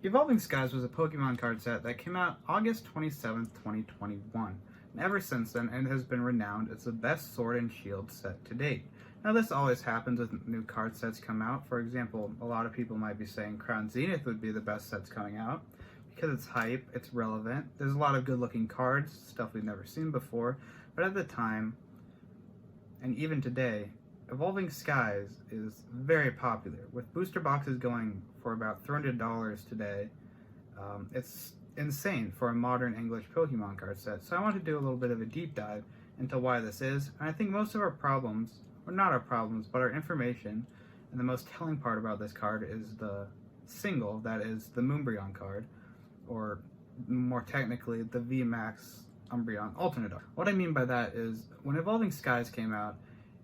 Evolving Skies was a Pokemon card set that came out August 27th, 2021. And ever since then, it has been renowned as the best Sword and Shield set to date. Now, this always happens with new card sets come out. For example, a lot of people might be saying Crown Zenith would be the best sets coming out because it's hype, it's relevant, there's a lot of good-looking cards, stuff we've never seen before, but at the time, and even today, Evolving Skies is very popular, with booster boxes going for about $300 today. It's insane for a modern English Pokemon card set, so I want to do a little bit of a deep dive into why this is, and I think most of our problems, or not our problems, but our information, and the most telling part about this card is the single, that is the Umbreon card, or more technically, the VMAX Umbreon alternate art. What I mean by that is, when Evolving Skies came out,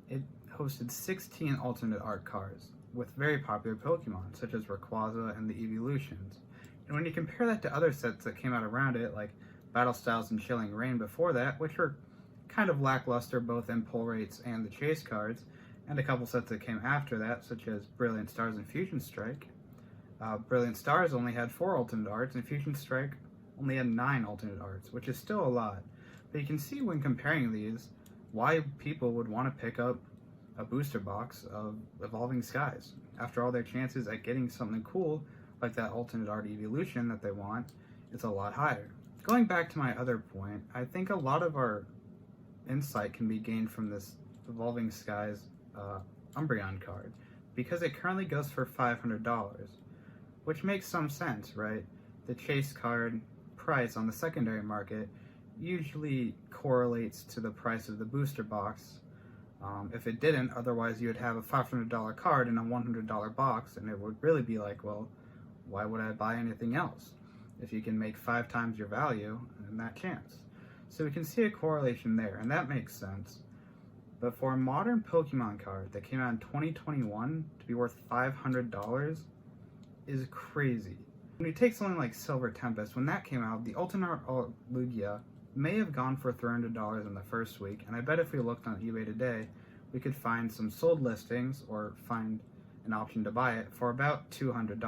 it hosted 16 alternate art cards with very popular Pokemon, such as Rayquaza and the Evolutions. And when you compare that to other sets that came out around it, like Battle Styles and Chilling Reign before that, which were kind of lackluster both in pull rates and the chase cards, and a couple sets that came after that, such as Brilliant Stars and Fusion Strike. Brilliant Stars only had 4 alternate arts, and Fusion Strike only had 9 alternate arts, which is still a lot. But you can see when comparing these why people would want to pick up a booster box of Evolving Skies. After all, their chances at getting something cool like that alternate art evolution that they want is a lot higher. Going back to my other point, I think a lot of our insight can be gained from this Evolving Skies Umbreon card, because it currently goes for $500, which makes some sense, right? The chase card price on the secondary market usually correlates to the price of the booster box. If it didn't, otherwise you would have a $500 card in a $100 box, and it would really be like, well, why would I buy anything else if you can make 5 times your value in that chance? So we can see a correlation there, and that makes sense. But for a modern Pokemon card that came out in 2021 to be worth $500 is crazy. When you take something like Silver Tempest, when that came out, the Ultimate Lugia may have gone for $300 in the first week, and I bet if we looked on eBay today, we could find some sold listings or find an option to buy it for about $200.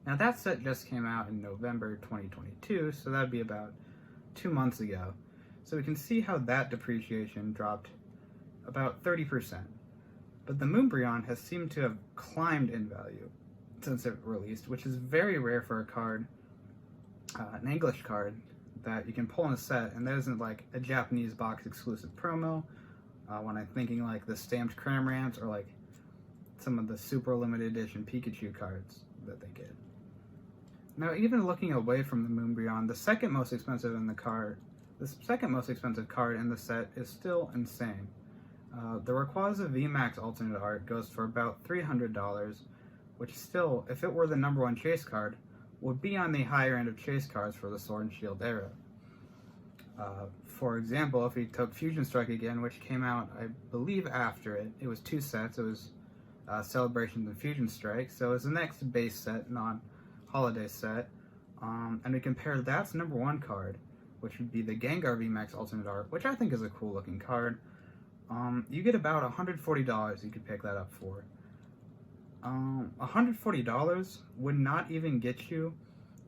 Now that set just came out in November 2022, so that'd be about 2 months ago. So we can see how that depreciation dropped about 30%. But the Umbreon has seemed to have climbed in value since it released, which is very rare for a card, an English card, that you can pull in a set, and that isn't like a Japanese box exclusive promo. When I'm thinking like the stamped Cramorants or like some of the super limited edition Pikachu cards that they get. Now, even looking away from the Umbreon, the second most expensive card in the set is still insane. The Rayquaza VMAX alternate art goes for about $300, which still, if it were the #1 chase card, would be on the higher end of chase cards for the Sword and Shield era. For example, if we took Fusion Strike again, which came out, I believe, after it, it was 2 sets. It was Celebrations and Fusion Strike, so it was the next base set, non-holiday set, and we compare that's #1 card, which would be the Gengar VMAX alternate art, which I think is a cool looking card. You get about $140 you could pick that up for. $140 would not even get you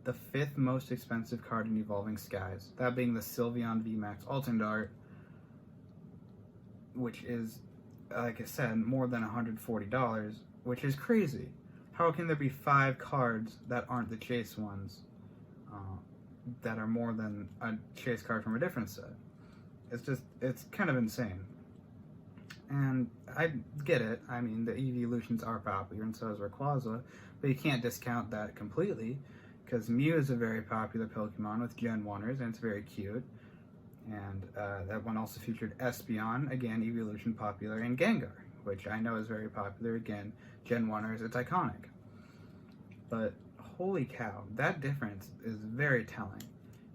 the 5th most expensive card in Evolving Skies, that being the Sylveon VMAX alternate art, which is, like I said, more than $140, which is crazy. How can there be 5 cards that aren't the chase ones that are more than a chase card from a different set? It's kind of insane. And I get it, I mean, the evolutions are popular, and so is Rayquaza, but you can't discount that completely, because Mew is a very popular Pokemon with Gen 1ers, and it's very cute. And that one also featured Espeon, again, evolution popular, and Gengar, which I know is very popular, again, Gen 1ers, it's iconic. But holy cow, that difference is very telling.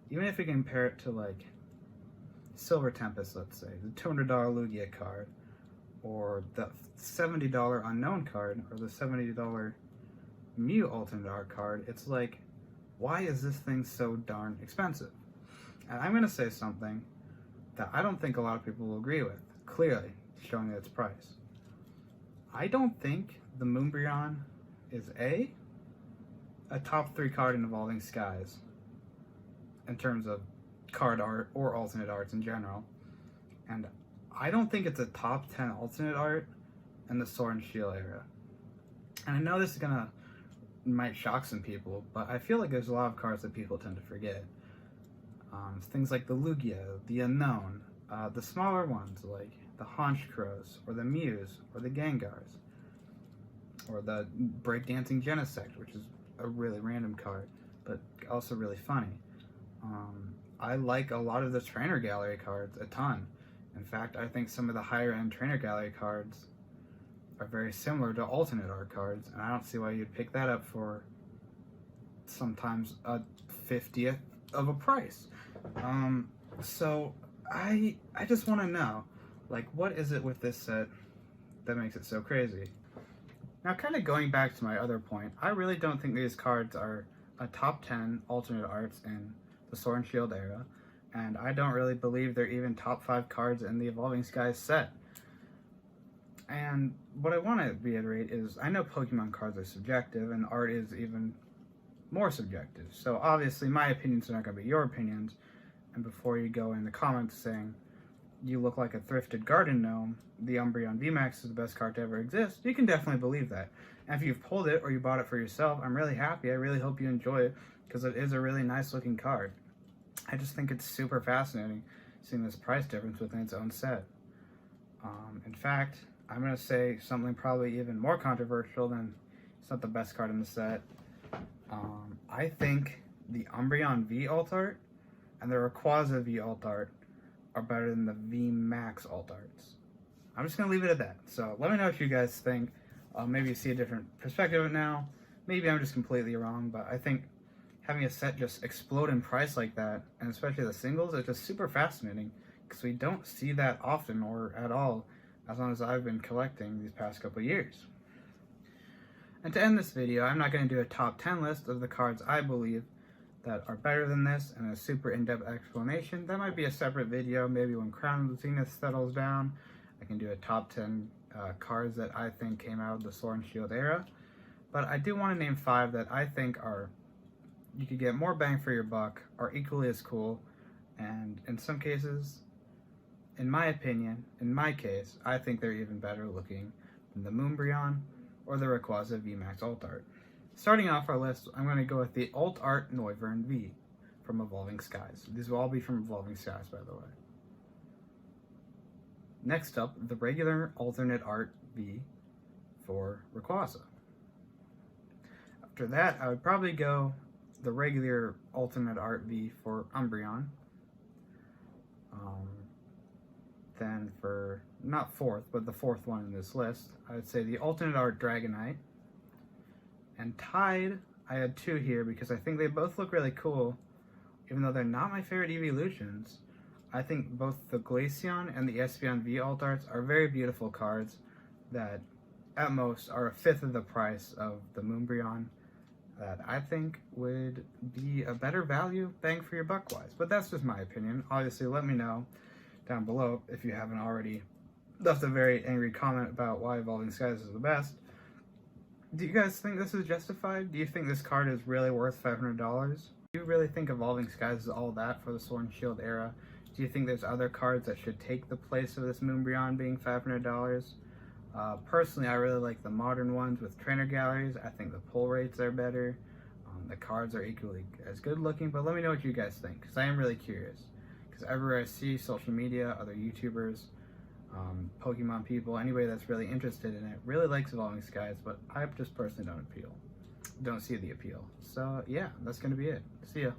Even if we compare it to, like, Silver Tempest, let's say, the $200 Lugia card, or the $70 Unknown card, or the $70 Mew alternate art card, it's like, why is this thing so darn expensive? And I'm going to say something that I don't think a lot of people will agree with, clearly showing its price. I don't think the Umbreon is A a top 3 card in Evolving Skies in terms of card art or alternate arts in general. And I don't think it's a top 10 alternate art in the Sword and Shield era. And I know this is might shock some people, but I feel like there's a lot of cards that people tend to forget. Things like the Lugia, the Unknown, the smaller ones like the Honchkrows, or the Mews, or the Gengars, or the Breakdancing Genesect, which is a really random card, but also really funny. I like a lot of the Trainer Gallery cards a ton. In fact, I think some of the higher end Trainer Gallery cards are very similar to alternate art cards, and I don't see why you'd pick that up for sometimes a 50th of a price. So I just want to know, like, what is it with this set that makes it so crazy? Now, kind of going back to my other point, I really don't think these cards are a top 10 alternate arts in the Sword and Shield era, and I don't really believe they're even top 5 cards in the Evolving Skies set. And what I want to reiterate is, I know Pokemon cards are subjective, and art is even more subjective. So obviously my opinions are not going to be your opinions, and before you go in the comments saying, you look like a thrifted garden gnome, the Umbreon VMAX is the best card to ever exist, you can definitely believe that. And if you've pulled it or you bought it for yourself, I'm really happy. I really hope you enjoy it, because it is a really nice looking card. I just think it's super fascinating seeing this price difference within its own set. In fact, I'm going to say something probably even more controversial than it's not the best card in the set. I think the Umbreon V alt art and the Rayquaza V alt art are better than the V Max alt arts. I'm just going to leave it at that. So let me know what you guys think. Maybe you see a different perspective of it now. Maybe I'm just completely wrong, but I think having a set just explode in price like that, and especially the singles, is just super fascinating, because we don't see that often or at all as long as I've been collecting these past couple of years. And to end this video, I'm not going to do a top 10 list of the cards I believe that are better than this and a super in-depth explanation. That might be a separate video. Maybe when Crown of the Zenith settles down, I can do a top 10 cards that I think came out of the Sword and Shield era. But I do want to name 5 that I think are, you could get more bang for your buck, are equally as cool, and in some cases, in my opinion, in my case, I think they're even better looking than the Umbreon or the Rayquaza VMAX alt art. Starting off our list, I'm going to go with the alt art Noivern V from Evolving Skies. These will all be from Evolving Skies, by the way. Next up, the regular alternate art V for Rayquaza. After that, I would probably go the regular alternate art V for Umbreon. Then for, not fourth, but the 4th one in this list, I would say the alternate art Dragonite. And tied, I had 2 here because I think they both look really cool, even though they're not my favorite evolutions. I think both the Glaceon and the Espeon V alt arts are very beautiful cards that, at most, are a 5th of the price of the Umbreon, that I think would be a better value bang for your buck wise. But that's just my opinion. Obviously, let me know down below if you haven't already left a very angry comment about why Evolving Skies is the best. Do you guys think this is justified? Do you think this card is really worth $500? Do you really think Evolving Skies is all that for the Sword and Shield era? Do you think there's other cards that should take the place of this Umbreon being $500? Personally, I really like the modern ones with trainer galleries. I think the pull rates are better. The cards are equally as good looking, but let me know what you guys think, because I am really curious. Because everywhere I see social media, other YouTubers, Pokemon people, anybody that's really interested in it, really likes Evolving Skies, but I just personally don't see the appeal. So yeah, that's going to be it. See ya.